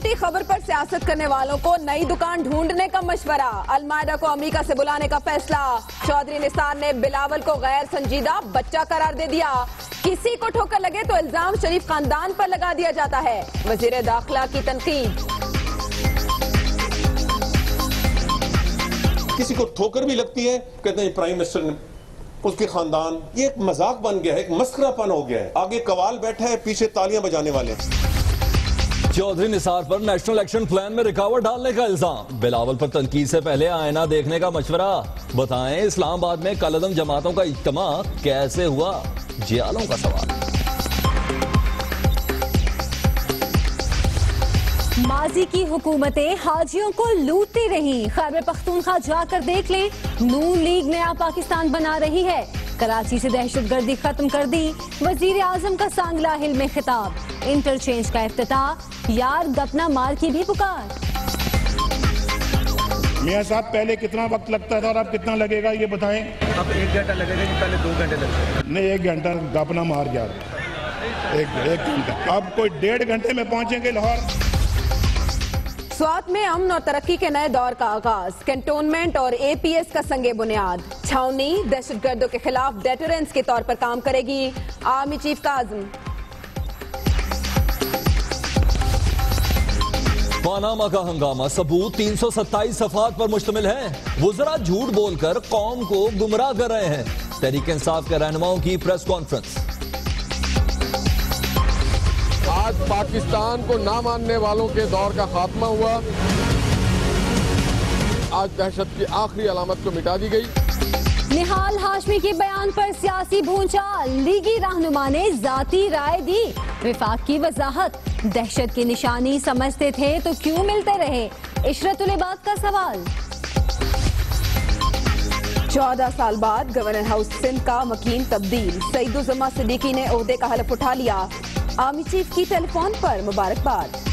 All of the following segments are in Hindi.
झूठी खबर पर सियासत करने वालों को नई दुकान ढूंढने का मशवरा। अल-मायदा को अमेरिका से बुलाने का फैसला। चौधरी निसार ने बिलावल को गैर संजीदा बच्चा करार दे दिया। किसी को ठोकर लगे तो इल्जाम शरीफ खानदान पर लगा दिया जाता है। वजीर दाखिला की तनकीद। किसी को ठोकर भी लगती है, कहते हैं प्राइम मिनिस्टर ने, उसके खानदान। ये एक मजाक बन गया है, एक मस्खरापन हो गया है। आगे कवाल बैठा है, पीछे तालियां बजाने वाले। चौधरी निसार पर नेशनल एक्शन प्लान में रुकावट डालने का इल्जाम। बिलावल पर तनकीद से पहले आईना देखने का मशवरा। बताएं इस्लामाबाद में कलअदम जमातों का इज्तिमा कैसे हुआ, जियालों का सवाल। माजी की हुकूमतें हाजियों को लूटती रही। खैबर पख्तूनख्वा जाकर देख लें, नून लीग नया पाकिस्तान बना रही है। कराची से दहशतगर्दी खत्म कर दी। वजीर आजम का सांगला हिल में खिताब। इंटरचेंज का इफ्तिताह। यार गपना मार की भी पुकार। मियां साहब, पहले कितना वक्त लगता था और अब कितना लगेगा ये बताएं। अब 1 घंटा लगेगा कि पहले 2 घंटे लगेगा? नहीं, 1 घंटा गपना मार गया। एक घंटा, अब कोई 1.5 घंटे में पहुंचेंगे लाहौर। स्वात में अमन और तरक्की के नए दौर का आगाज। कैंटोनमेंट और APS का संगे बुनियाद। छावनी दहशतगर्दों के खिलाफ डेटरेंस के तौर पर काम करेगी। आर्मी चीफ का आज़म। पानामा का हंगामा सबूत 327 सफात पर मुश्तमिल है। वुज़रा झूठ बोलकर कौम को गुमराह कर रहे हैं। तहरीक इंसाफ के रहनुमाओं की प्रेस कॉन्फ्रेंस। आज पाकिस्तान को ना मानने वालों के दौर का खात्मा हुआ। आज दहशत की आखिरी अलामत को मिटा दी गई। निहाल हाशमी के बयान पर सियासी भूचाल। लीगी रहनुमा ने जाती राय दी। विफाक की वजाहत। दहशत की निशानी समझते थे तो क्यों मिलते रहे, इशरतुल इबाद का सवाल। 14 साल बाद गवर्नर हाउस सिंध का मकीन तब्दील। सईदुज़्ज़मा सिद्दीकी ने ओहदे का हलफ उठा लिया। आर्मी चीफ की टेलीफोन पर मुबारकबाद।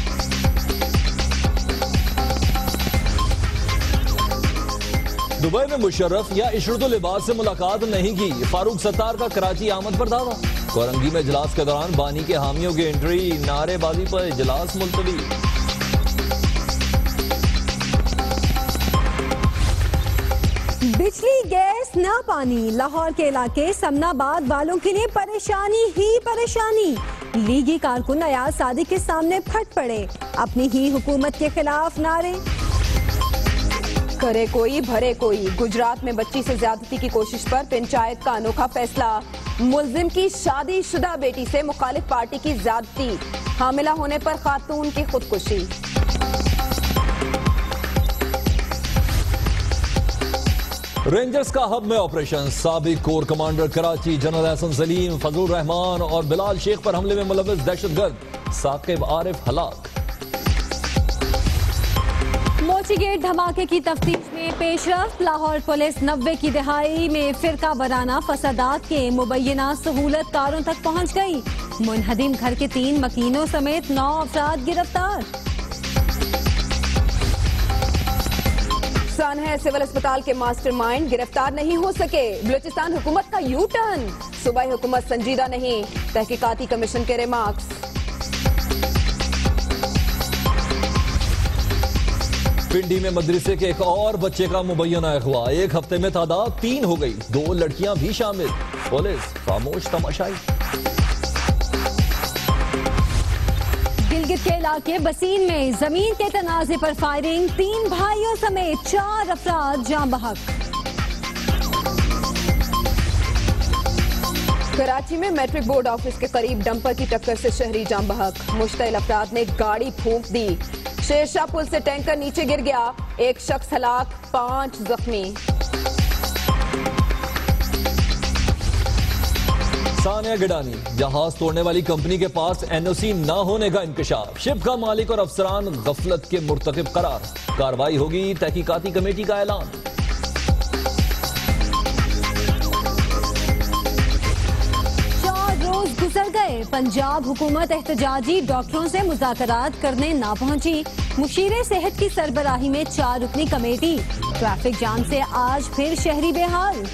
दुबई में मुशर्रफ या इशरतुल इबाद से मुलाकात नहीं की। फारूक सत्तार का कराची आमद पर दावा। कोरंगी में इजलास के दौरान बानी के हामियों की एंट्री। नारेबाजी पर इजलास मुलतवी। बिजली, गैस, ना पानी। लाहौर के इलाके समनाबाद वालों के लिए परेशानी ही परेशानी। लीगी कारकुन अयाज सादिक के सामने फट पड़े। अपनी ही हुकूमत के खिलाफ नारे। करे कोई भरे कोई। गुजरात में बच्ची से ज्यादती की कोशिश पर पंचायत का अनोखा फैसला। मुल्जिम की शादीशुदा बेटी से मुखालिफ पार्टी की ज्यादती। हामिला होने पर खातून की खुदकुशी। रेंजर्स का हब में ऑपरेशन। साबिक corps commander Karachi general Ehsan Saleem, Fazlur Rehman और बिलाल शेख पर हमले में मुलव्वस दहशतगर्द साकिब आरिफ हलाक। मोची गेट धमाके की तफ्तीश में पेशरफ। लाहौर पुलिस 90 की दहाई में फिरका वराना फसादात के मुबैना सहूलतकारों तक पहुंच गई। मुनहदिम घर के 3 मकीनों समेत 9 अफराद गिरफ्तार। सानहा सिविल अस्पताल के मास्टरमाइंड गिरफ्तार नहीं हो सके। बलूचिस्तान हुकूमत का यू टर्न। सूबाई हुकूमत संजीदा नहीं। तहकीकाती कमीशन के रिमार्क्स। पिंडी में मदरसे के एक और बच्चे का मुबैना अगवा। 1 हफ्ते में तादाद 3 हो गई। 2 लड़कियां भी शामिल। पुलिस खामोश तमाशाई। गिलगित के इलाके बसीन में जमीन के तनाजे पर फायरिंग। 3 भाइयों समेत 4 अफराद जाँ बहक। कराची में मैट्रिक बोर्ड ऑफिस के करीब डंपर की टक्कर से शहरी जाँ बहक। मुश्तइल अफराद ने गाड़ी फूंक दी। शेरशाह पुल से टैंकर नीचे गिर गया। 1 शख्स हलाक, 5 जख्मी। सानिया गिडानी, जहाज तोड़ने वाली कंपनी के पास NOC न होने का इंकशाफ। शिप का मालिक और अफसरान गफलत के मुर्तकिब करार। कार्रवाई होगी, तहकीकाती कमेटी का ऐलान। 4 रोज गुजर गए। पंजाब हुकूमत एहतजाजी डॉक्टरों से मुज़ाकरात करने ना पहुंची। मुशीरे सेहत की सरबराही में 4 रुकनी कमेटी। ट्रैफिक जाम से आज फिर शहरी बेहाल।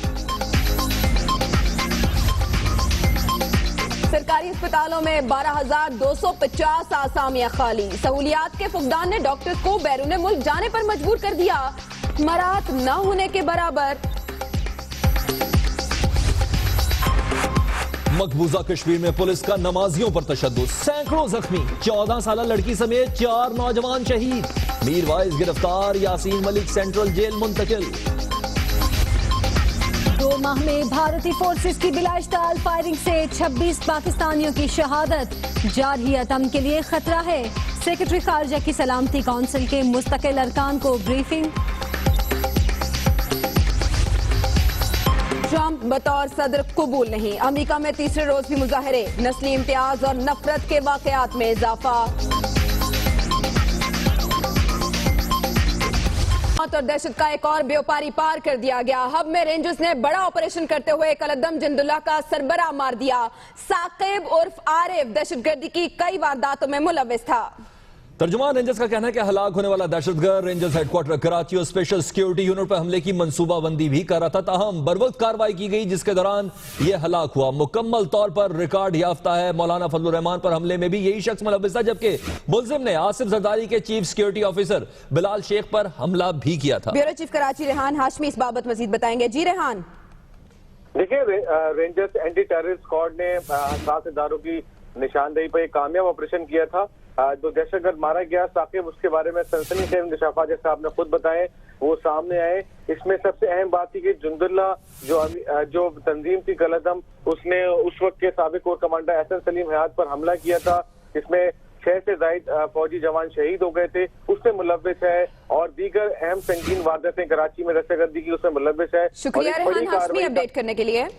सरकारी अस्पतालों में 12,250 आसामियां खाली। सहूलियात के फुकदान ने डॉक्टर्स को बैरून मुल्क जाने पर मजबूर कर दिया। मरात न होने के बराबर। मकबूजा कश्मीर में पुलिस का नमाजियों पर तशद्दुद, सैकड़ों जख्मी, 14 साल लड़की समेत 4 नौजवान शहीद। मीरवाइज गिरफ्तार, यासीन मलिक सेंट्रल जेल मुंतकिल। 2 माह में भारतीय फोर्सेस की बिलाइश्ताल फायरिंग से 26 पाकिस्तानियों की शहादत। जारहियत अमन के लिए खतरा है। सेक्रेटरी खारजा की सलामती काउंसिल के मुस्तकिल अरकान को ब्रीफिंग। ट्रंप बतौर सदर कबूल नहीं। अमेरिका में तीसरे रोज भी मुजाहरे। नस्ली इम्तियाज और नफरत के वाकयात में इजाफा। मौत और दहशत का एक और व्यापारी पार कर दिया गया। हब में रेंजर्स ने बड़ा ऑपरेशन करते हुए कलदम जिंदुल्ला का सरबराह मार दिया। साकिब उर्फ आरिफ दहशतगर्दी की कई वारदातों में मुलविस था। तर्जुमान रेंजर्स का कहना है कि हलाक होने वाला दहशतगर्द रेंजर्स हेडक्वार्टर कराची और स्पेशल सिक्योरिटी यूनिट पर हमले की मंसूबाबंदी भी कर रहा था। ताहम बरवक्त कार्रवाई की गई जिसके दौरान यह हलाक हुआ। मुकम्मल तौर पर रिकॉर्ड याफ्ता है। मौलाना फजलुर रहमान पर हमले में भी यही शख्स मुलविस था, जबकि मुलजिम ने आसिफ जरदारी के chief security officer Bilal Sheikh पर हमला भी किया था। ब्यूरो चीफ कराची रेहान हाशमी इस बाबत मजीद बताएंगे। जी रेहान। देखिए, रेंजर्स एंटी टेररिस्ट स्क्वाड ने 7 इदारों की निशानदेही पर एक कामयाब ऑपरेशन किया था। जो दहशतगर्द मारा गया साकिब, उसके बारे में सनसनीखेज इंकशाफात जैसे आपने खुद बताए वो सामने आए। इसमें सबसे अहम बात थी कि जिंदुल्ला जो तंजीम थी कलदम, उसने उस वक्त के साबिक कोर कमांडर एहसन सलीम हयात पर हमला किया था, जिसमें 6 से ज्यादा फौजी जवान शहीद हो गए थे। उसमें मुलविस है और दीगर अहम संगीन वारदातें कराची में दहशतगर्दी की उसमें मुलविस है। शुक्रिया रेहान हाशमी अपडेट करने के लिए।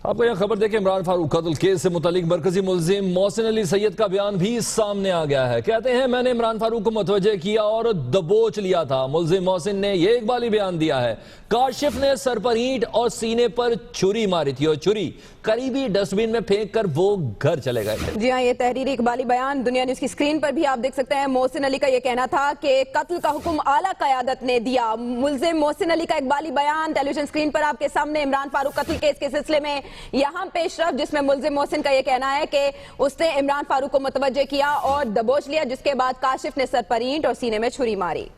आपको यह खबर देखें, इमरान फारूक कत्ल केस से मुतालिक मरकजी मुलजिम मोहसिन अली सैयद का बयान भी सामने आ गया है। कहते हैं मैंने इमरान फारूक को मुतवज्जे किया और दबोच लिया था। मुलजिम मोहसिन ने यह इकबाली बयान दिया है। काशिफ ने सर पर ईंट और सीने पर छुरी मारी थी और छुरी करीबी डस्टबिन में फेंक कर वो घर चले गए थे। जी हाँ, ये तहरीरी इकबाली बयान दुनिया न्यूज की स्क्रीन पर भी आप देख सकते हैं। मोहसिन अली का यह कहना था कि कत्ल का हुक्म आला कयादत ने दिया। मुलजिम मोहसिन अली का इकबाली बयान टेलीविजन स्क्रीन पर आपके सामने। इमरान फारूक कत्ल केस के सिलसिले में यहाँ पेशरफ, जिसमें मुलजिम मोहसिन का यह कहना है कि उसने इमरान फारूक को मुतवज्जे किया और दबोच लिया, जिसके बाद काशिफ ने सर पर ईंट और सीने में छुरी मारी।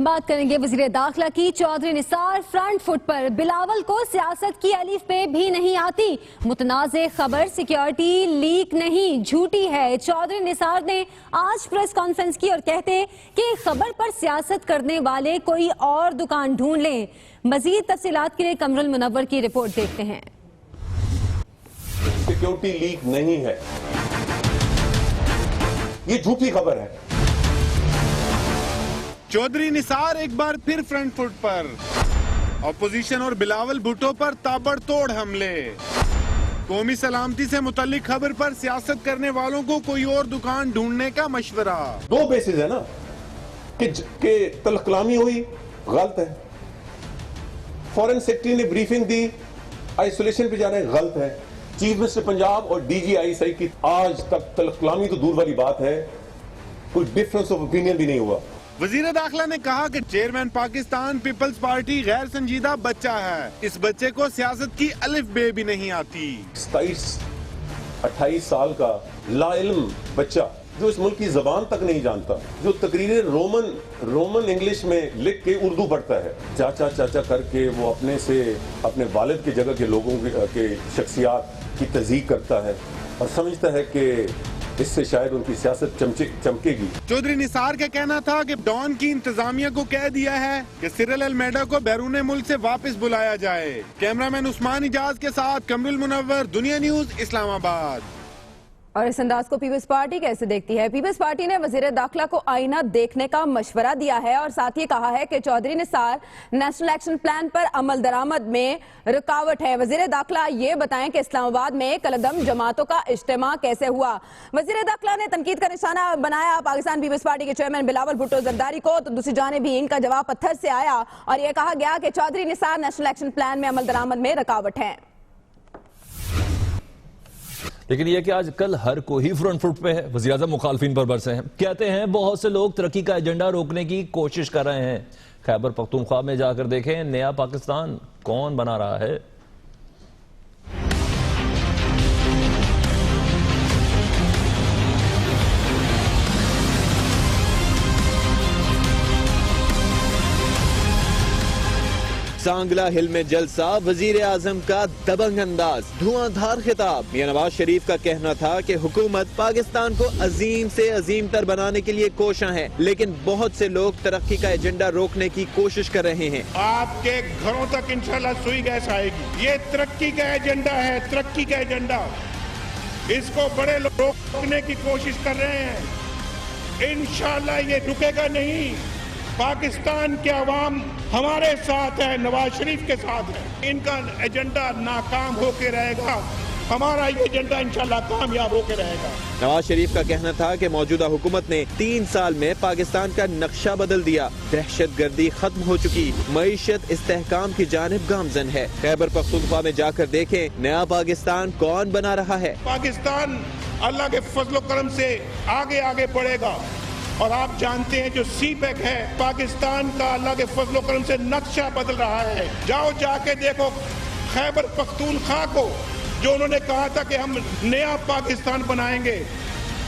बात करेंगे वजीर दाखिला की। चौधरी निसार फ्रंट फुट पर, बिलावल को सियासत की अलीफ पे भी नहीं आती। मुतनाज़े खबर सिक्योरिटी लीक नहीं, झूठी है। चौधरी निसार ने आज प्रेस कॉन्फ्रेंस की और कहते कि खबर पर सियासत करने वाले कोई और दुकान ढूंढ लें। मजीद तफसीलात के लिए कमरुल मुनव्वर की रिपोर्ट देखते हैं। सिक्योरिटी लीक नहीं है, ये झूठी खबर है। चौधरी निसार एक बार फिर फ्रंट फुट पर, ऑपोजिशन और बिलावल भुट्टो पर ताबड़तोड़ हमले। कौमी सलामती से मुतालिक खबर पर सियासत करने वालों को कोई और दुकान ढूंढने का मशवरा। 2 बेसिस है ना कि तलकलामी हुई, गलत है। फॉरेन सेक्रेटरी ने ब्रीफिंग दी, आइसोलेशन पे जाना गलत है। चीफ मिनिस्टर पंजाब और DGI की आज तक तलकलामी तो दूर वाली बात है, कोई डिफरेंस ऑफ ओपिनियन भी नहीं हुआ। वजीर दाखिला ने कहा कि चेयरमैन पाकिस्तान पीपल्स पार्टी गैर संजीदा बच्चा है। इस बच्चे को सियासत की अलिफ बे भी नहीं आती। 27-28 साल का लाइल्म बच्चा जो इस मुल्क की जबान तक नहीं जानता, जो तकरीरें रोमन इंग्लिश में लिख के उर्दू पढ़ता है, चाचा चाचा करके वो अपने से अपने वालिद की जगह के लोगों के शख्सियात की तज़ीक करता है और समझता है कि इससे शायद उनकी सियासत चमकेगी। चौधरी निसार का कहना था कि डॉन की इंतजामिया को कह दिया है कि सिरिल अलमेडा को बैरून मुल्क से वापस बुलाया जाए। कैमरामैन उस्मान इजाज के साथ कमरुल मुनव्वर, दुनिया न्यूज, इस्लामाबाद। और इस अंदाज को पीपल्स पार्टी कैसे देखती है? पीपल्स पार्टी ने वजीर दाखिला को आईना देखने का मशवरा दिया है और साथ ही कहा है कि Chaudhry Nisar national action plan पर अमल दरामद में रुकावट है। वजीर दाखिला ये बताएं कि इस्लामाबाद में कलदम जमातों का इज्तिमा कैसे हुआ। वजीर दाखिला ने तनकीद का निशाना बनाया पाकिस्तान पीपल्स पार्टी के चेयरमैन बिलावल भुट्टो जरदारी को, तो दूसरी जानिब भी इनका जवाब पत्थर से आया और यह कहा गया कि Chaudhry Nisar national action plan में अमल दरामद में रुकावट है। लेकिन यह कि आजकल हर कोई फ्रंट फुट पे है। वज़ीर-ए-आज़म मुखालफिन पर बरसे हैं, कहते हैं बहुत से लोग तरक्की का एजेंडा रोकने की कोशिश कर रहे हैं। खैबर पख्तूनख्वा में जाकर देखें नया पाकिस्तान कौन बना रहा है। सांगला हिल में जलसा, वजीर आजम का दबंग अंदाज, धुआंधार खिताब। मियां नवाज शरीफ का कहना था कि हुकूमत पाकिस्तान को अजीम से अजीम तर बनाने के लिए कोशां है, लेकिन बहुत से लोग तरक्की का एजेंडा रोकने की कोशिश कर रहे हैं। आपके घरों तक इंशाल्लाह सुई गैस आएगी। ये तरक्की का एजेंडा है, तरक्की का एजेंडा। इसको बड़े लोग रोकने की कोशिश कर रहे हैं। इंशाल्लाह ये रुकेगा नहीं। पाकिस्तान के अवाम हमारे साथ है, नवाज शरीफ के साथ है। इनका एजेंडा नाकाम होके रहेगा, हमारा ये एजेंडा इंशाल्लाह कामयाब होके रहेगा। नवाज शरीफ का कहना था कि मौजूदा हुकूमत ने 3 साल में पाकिस्तान का नक्शा बदल दिया, दहशतगर्दी खत्म हो चुकी, मईशत इस्तेहकाम की जानिब गामजन है। खैबर पख्तूनख्वा में जाकर देखें नया पाकिस्तान कौन बना रहा है। पाकिस्तान अल्लाह के फजलो करम से आगे आगे बढ़ेगा। और आप जानते हैं जो सीपैक है पाकिस्तान का अल्लाह के फजलो करम से नक्शा बदल रहा है। जाओ जाके देखो खैबर पख्तूनख्वा को, जो उन्होंने कहा था कि हम नया पाकिस्तान बनाएंगे,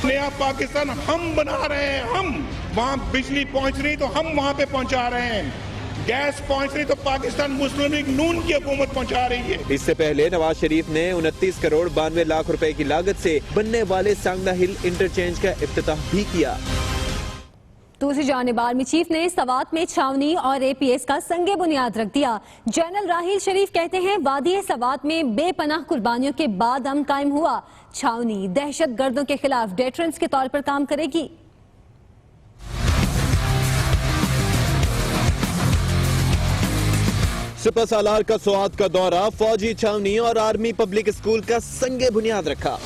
नया पाकिस्तान हम बना रहे हैं। हम वहाँ बिजली पहुँच रही तो हम वहाँ पे पहुँचा रहे हैं, गैस पहुँच रही तो पाकिस्तान मुस्लिम लीग नून की हुकूमत पहुँचा रही है। इससे पहले नवाज शरीफ ने 29 करोड़ 92 लाख रुपए की लागत से बनने वाले सांगला हिल इंटरचेंज का इफ्तिताह भी किया। दूसरी जानिब आर्मी चीफ ने सवात में छावनी और APS का संगे बुनियाद रख दिया। जनरल राहील शरीफ कहते हैं वादी सवात में बेपनाह कुर्बानियों के बाद अमन कायम हुआ। छावनी दहशत गर्दों के खिलाफ डेटरेंस के तौर पर काम करेगी। सुपर सालार का स्वात का दौरा, फौजी छावनी और आर्मी पब्लिक स्कूल का संगे बुनियाद रखा।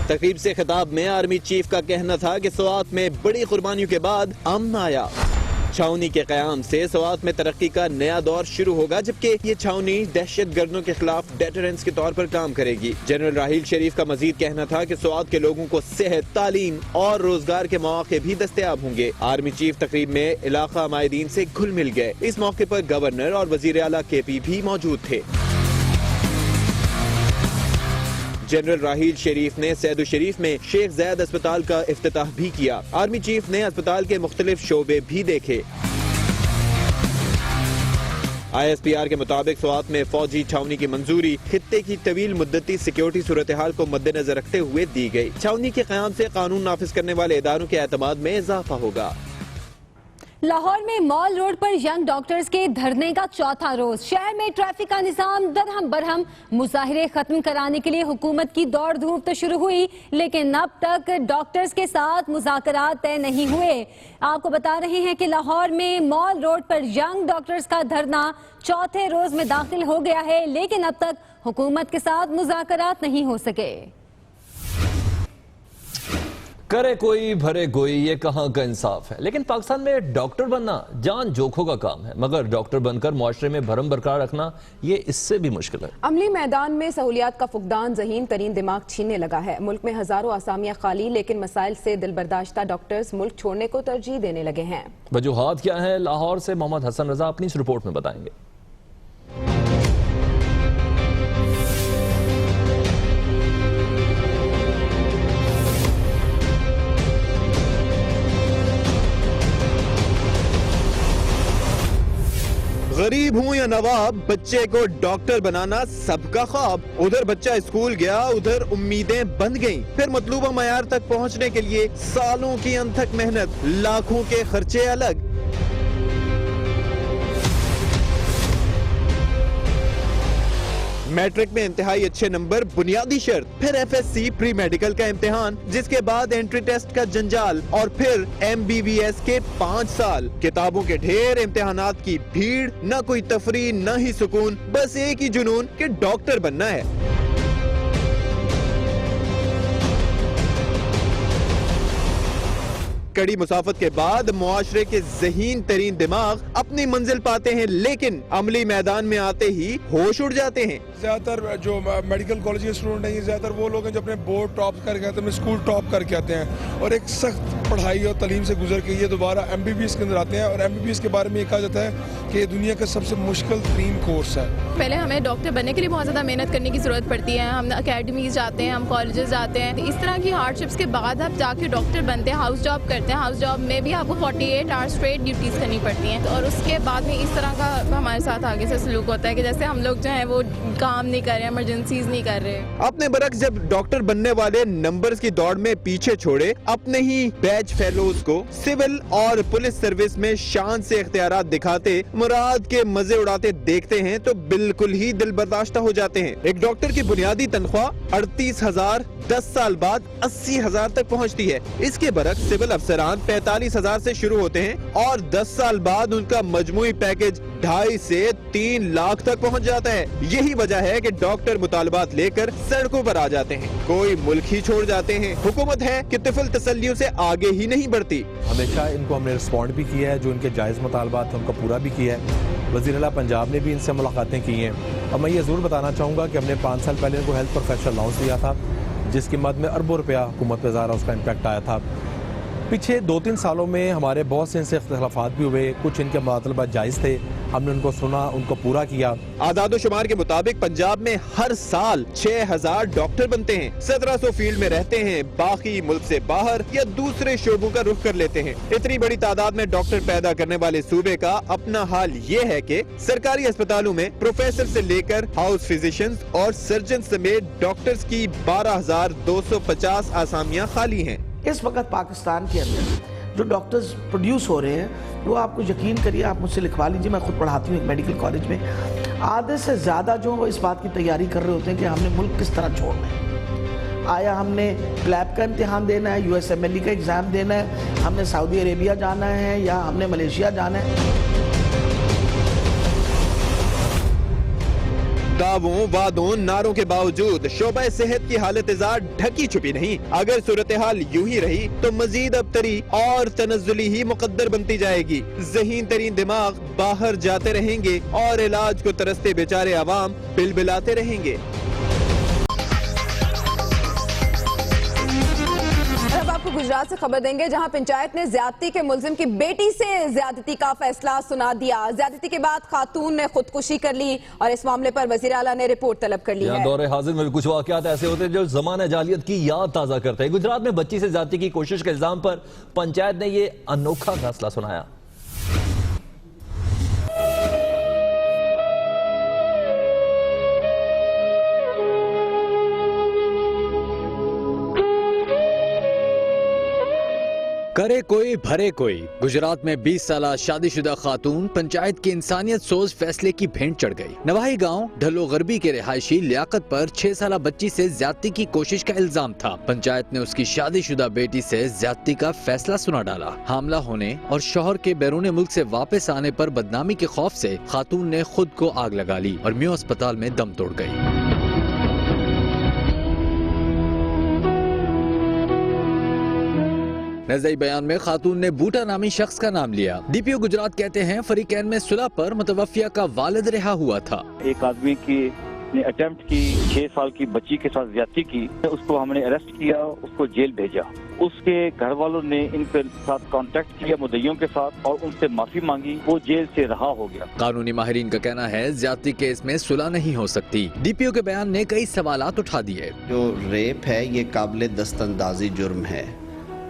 तकरीब से खिताब में आर्मी चीफ का कहना था कि स्वात में बड़ी कुर्बानियों के बाद अमन आया। छावनी के कयाम से स्वात में तरक्की का नया दौर शुरू होगा, जबकि ये छावनी दहशत गर्दों के खिलाफ डेटरेंस के तौर पर काम करेगी। जनरल राहील शरीफ का मजीद कहना था कि स्वात के लोगों को सेहत, तालीम और रोजगार के मौके भी दस्तयाब होंगे। आर्मी चीफ तकरीब में इलाका माहिदीन से घुल मिल गए। इस मौके पर गवर्नर और वजीर आला KP भी मौजूद थे। जनरल राहील शरीफ ने सैदु शरीफ में शेख ज़ैद अस्पताल का इफ्तिताह भी किया। आर्मी चीफ ने अस्पताल के मुख्तलिफ शोबे भी देखे। ISPR के मुताबिक स्वात में फौजी छावनी की मंजूरी खित्ते की तवील मुद्दती सिक्योरिटी सूरत हाल को मद्देनजर रखते हुए दी गई। छावनी के क़याम से कानून नाफिज करने वाले इदारों के एतमाद में इजाफा होगा। लाहौर में मॉल रोड पर यंग डॉक्टर्स के धरने का चौथा रोज। शहर में ट्रैफिक का निजाम दरहम बरहम। मुजाहिरे खत्म कराने के लिए हुकूमत की दौड़ धूप तो शुरू हुई, लेकिन अब तक डॉक्टर्स के साथ मुज़ाकरात तय नहीं हुए। आपको बता रहे हैं कि लाहौर में मॉल रोड पर यंग डॉक्टर्स का धरना चौथे रोज में दाखिल हो गया है, लेकिन अब तक हुकूमत के साथ मुज़ाकरात नहीं हो सके। करे कोई भरे कोई, ये कहाँ का इंसाफ है। लेकिन पाकिस्तान में डॉक्टर बनना जान जोखों का काम है, मगर डॉक्टर बनकर मुआशरे में भरम बरकरार रखना ये इससे भी मुश्किल है। अमली मैदान में सहूलियात का फुकदान ज़हीन तरीन दिमाग छीनने लगा है। मुल्क में हजारों आसामियां खाली, लेकिन मसाइल से दिलबर्दाश्ता डॉक्टर्स मुल्क छोड़ने को तरजीह देने लगे हैं। वजूहात क्या है, लाहौर से मोहम्मद हसन रजा अपनी इस रिपोर्ट में बताएंगे। गरीब हूँ या नवाब, बच्चे को डॉक्टर बनाना सबका ख्वाब। उधर बच्चा स्कूल गया, उधर उम्मीदें बंद गईं। फिर मतलूबा मयार तक पहुँचने के लिए सालों की अनथक मेहनत, लाखों के खर्चे अलग। मैट्रिक में इंतहाई अच्छे नंबर बुनियादी शर्त, फिर FSC प्री मेडिकल का इम्तिहान, जिसके बाद एंट्री टेस्ट का जंजाल और फिर MBBS के 5 साल। किताबों के ढेर, इम्तिहानात की भीड़, न कोई तफरी न ही सुकून, बस एक ही जुनून कि डॉक्टर बनना है। कड़ी मुसाफत के बाद मुआशरे के ज़हीन तरीन दिमाग अपनी मंजिल पाते हैं, लेकिन अमली मैदान में आते ही होश उड़ जाते हैं। ज्यादातर जो मेडिकल कॉलेज के स्टूडेंट हैं, ये ज्यादातर वो लोग हैं जो अपने बोर्ड टॉप करके आते हैं, स्कूल टॉप करके आते हैं और एक सख्त पढ़ाई और तालीम से गुजर के ये दोबारा MBBS के अंदर आते हैं। और MBBS के बारे में ये कहा जाता है कि ये दुनिया का सबसे मुश्किल तरीन कोर्स है। पहले हमें डॉक्टर बनने के लिए बहुत ज़्यादा मेहनत करने की ज़रूरत पड़ती है। हम अकेडमीज जाते हैं, हम कॉलेजेस जाते हैं, तो इस तरह की हार्डशिप्स के बाद आप जाके डॉक्टर बनते हैं, हाउस जॉब करते हैं। हाउस जॉब में भी आपको 48 आवर्स स्ट्रेट ड्यूटीज़ करनी पड़ती हैं, और उसके बाद में इस तरह का हमारे साथ आगे से सलूक होता है कि जैसे हम लोग जो है वो काम नहीं कर रहे, इमरजेंसीज नहीं कर रहे। अपने बरक्स जब डॉक्टर बनने वाले नंबर्स की दौड़ में पीछे छोड़े, अपने ही बैच फेलोज को सिविल और पुलिस सर्विस में शान से इख्तियारात दिखाते, मुराद के मजे उड़ाते देखते हैं तो बिल्कुल ही दिल बर्दाश्त हो जाते हैं। एक डॉक्टर की बुनियादी तनख्वाह 38,000 10 साल बाद 80,000 तक पहुंचती है। इसके बरक्स सिविल अफसरान 45,000 से शुरू होते हैं और 10 साल बाद उनका मजमूई पैकेज 2.5 से 3 लाख तक पहुंच जाता है। यही वजह है कि डॉक्टर मुतालबात लेकर सड़कों पर आ जाते हैं, कोई मुल्क ही छोड़ जाते हैं। हुकूमत है कि तिफल तसल्लियों से आगे ही नहीं बढ़ती। हमेशा इनको हमने रिस्पॉन्ड भी किया है, जो इनके जायज़ मुतालबात थे उनको पूरा भी किया है। वज़ीर आला पंजाब ने भी इनसे मुलाकातें की हैं। और मैं ये ज़रूर बताना चाहूँगा कि हमने 5 साल पहले इनको हेल्थ प्रोफेशनल अलाउंस दिया था, जिसकी मद में अरबों रुपया हुकूमत पे ज़ारा उसका इम्पैक्ट आया था। पीछे 2-3 सालों में हमारे बहुत से इनसे इख्तिलाफात भी हुए, कुछ इनके मुतालबात जायज़ थे, हमने उनको सुना, उनको पूरा किया। आदादो शुमार के मुताबिक पंजाब में हर साल 6,000 डॉक्टर बनते हैं। 1700 फील्ड में रहते हैं, बाकी मुल्क से बाहर या दूसरे शोबों का रुख कर लेते हैं। इतनी बड़ी तादाद में डॉक्टर पैदा करने वाले सूबे का अपना हाल ये है कि सरकारी अस्पतालों में प्रोफेसर से लेकर हाउस फिजिशियंस और सर्जन समेत डॉक्टर्स की 12,250 आसामियां खाली हैं। इस वक्त पाकिस्तान के अंदर जो डॉक्टर्स प्रोड्यूस हो रहे हैं, वो आपको यकीन करिए, आप मुझसे लिखवा लीजिए, मैं खुद पढ़ाती हूँ एक मेडिकल कॉलेज में, आधे से ज़्यादा जो वो इस बात की तैयारी कर रहे होते हैं कि हमने मुल्क किस तरह छोड़ना है। आया हमने लैब का इम्तिहान देना है, USMLE का एग्ज़ाम देना है, हमने सऊदी अरेबिया जाना है या हमने मलेशिया जाना है। दावों, वादों, नारों के बावजूद शोबा सेहत की हालत ढकी छुपी नहीं। अगर सूरत हाल यूं ही रही तो मजीद अबतरी और तनज़्ज़ुली ही मुकद्दर बनती जाएगी। ज़हीन तरीन दिमाग बाहर जाते रहेंगे और इलाज को तरसते बेचारे आवाम बिलबिलाते रहेंगे। अब आपको गुजरात से खबर देंगे, जहां पंचायत ने ज्यादती के मुलजिम की बेटी से ज्यादती का फैसला सुना दिया। ज्यादती के बाद खातून ने खुदकुशी कर ली और इस मामले पर वजीर आला ने रिपोर्ट तलब कर ली है। दौरे हाजिर में कुछ वाकयात ऐसे होते हैं जो जमाना जालियत की याद ताजा करते हैं। गुजरात में बच्ची से ज्यादती की कोशिश के इल्जाम पर पंचायत ने ये अनोखा फैसला सुनाया। करे कोई भरे कोई। गुजरात में 20 साल शादीशुदा खातून पंचायत की इंसानियत सोच फैसले की भेंट चढ़ गई। नवाही गांव ढलो गरबी के रिहायशी लियाकत पर 6 साल बच्ची से ज्यादती की कोशिश का इल्जाम था। पंचायत ने उसकी शादीशुदा बेटी से ज्यादती का फैसला सुना डाला। हामला होने और शौहर के बैरून मुल्क से वापस आने पर बदनामी के खौफ से खातून ने खुद को आग लगा ली और म्यो अस्पताल में दम तोड़ गई। नज़ई बयान में खातून ने बूटा नामी शख्स का नाम लिया। DPO गुजरात कहते हैं फरीकैन में सुलह पर मुतवफ़िया का वालिद रिहा हुआ था। एक आदमी की ने अटेम्प्ट की, 6 साल की बच्ची के साथ ज्यादती की, उसको हमने अरेस्ट किया, उसको जेल भेजा। उसके घर वालों ने इनके साथ कांटेक्ट किया मुद्दइयों के साथ और उनसे माफी मांगी, वो जेल से रहा हो गया। कानूनी माहिरीन का कहना है ज्यादती केस में सुलह नहीं हो सकती। DPO के बयान ने कई सवालात उठा दिए। जो रेप है ये काबिल दस्तंदाजी जुर्म है,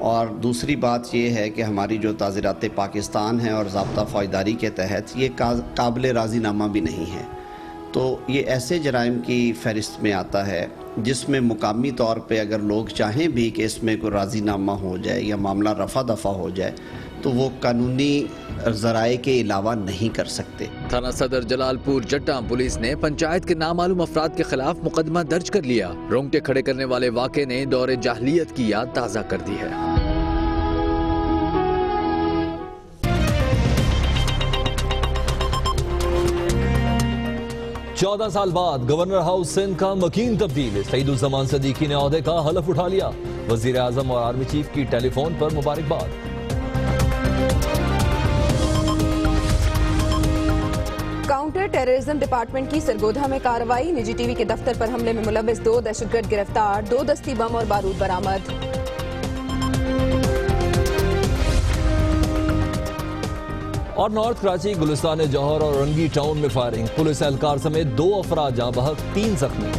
और दूसरी बात ये है कि हमारी जो ताज़ीरात पाकिस्तान है और ज़ाब्ता फ़ौजदारी के तहत ये काबिल राज़ीनामा भी नहीं है। तो ये ऐसे जराइम की फहरिस्त में आता है जिसमें मुकामी तौर पे अगर लोग चाहें भी कि इसमें कोई राज़ीनामा हो जाए या मामला रफ़ा दफ़ा हो जाए तो वो कानूनी ज़राए के अलावा नहीं कर सकते। थाना सदर जलालपुर जट्टा पुलिस ने पंचायत के नामालूम अफराद के खिलाफ मुकदमा दर्ज कर लिया। रोंगटे खड़े करने वाले वाक़े ने दौरे जाहलियत की याद ताज़ा कर दी है। 14 साल बाद गवर्नर हाउस सिंध का मकीन तब्दील। सईदुज़्ज़मान सदीकी ने ओहदे का हलफ उठा लिया। वज़ीर आज़म और आर्मी चीफ की टेलीफोन पर मुबारकबाद। काउंटर टेररिज्म डिपार्टमेंट की सरगोधा में कार्रवाई, निजी टीवी के दफ्तर पर हमले में मुलविस 2 दहशतगर्द गिरफ्तार, 2 दस्ती बम और बारूद बरामद। और नॉर्थ कराची, गुलिस्तान जौहर और रंगी टाउन में फायरिंग, पुलिस एहलकार समेत 2 अफराद जहां बहक, 3 जख्मी।